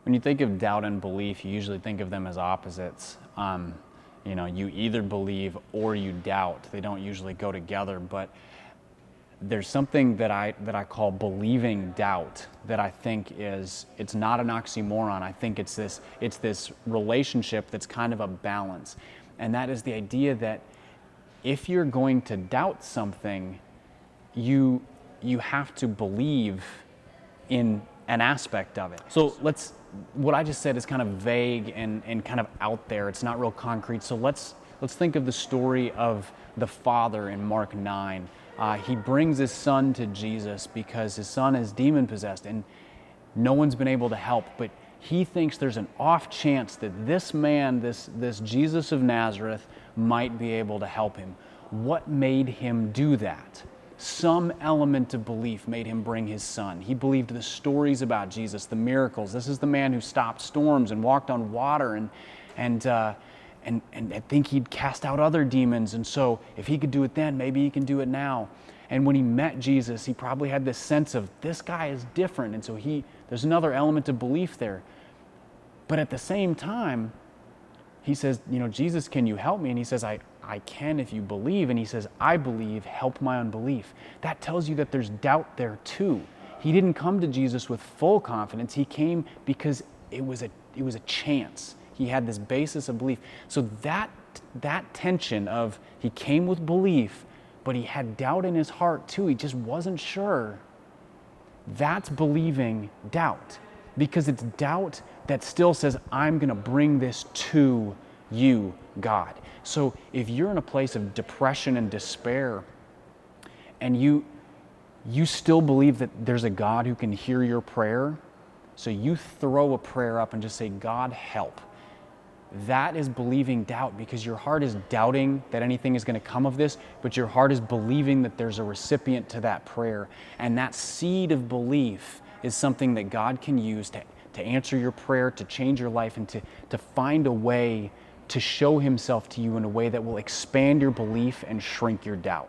When you think of doubt and belief, you usually think of them as opposites. You either believe or you doubt. They don't usually go together, but there's something that I call believing doubt that I think it's not an oxymoron. I think it's this relationship that's kind of a balance. And that is the idea that if you're going to doubt something, you have to believe in an aspect of it. So what I just said is kind of vague and kind of out there. It's not real concrete. So let's think of the story of the father in Mark 9. He brings his son to Jesus because his son is demon possessed and no one's been able to help, but he thinks there's an off chance that this man, this Jesus of Nazareth, might be able to help him. What made him do that? Some element of belief made him bring his son. He believed the stories about Jesus, the miracles. This is the man who stopped storms and walked on water, and I think he'd cast out other demons. And so if he could do it then, maybe he can do it now. And when he met Jesus, he probably had this sense of, this guy is different. And so there's another element of belief there. But at the same time, he says, Jesus, can you help me? And he says, I can if you believe. And he says, I believe, help my unbelief. That tells you that there's doubt there too. He didn't come to Jesus with full confidence. He came because it was a chance. He had this basis of belief. So that tension of he came with belief, but he had doubt in his heart too. He just wasn't sure. That's believing doubt, because it's doubt that still says, I'm going to bring this to you, God. So if you're in a place of depression and despair, and you still believe that there's a God who can hear your prayer, so you throw a prayer up and just say, God, help. That is believing doubt, because your heart is doubting that anything is going to come of this, but your heart is believing that there's a recipient to that prayer. And that seed of belief is something that God can use to answer your prayer, to change your life, and to find a way to show himself to you in a way that will expand your belief and shrink your doubt.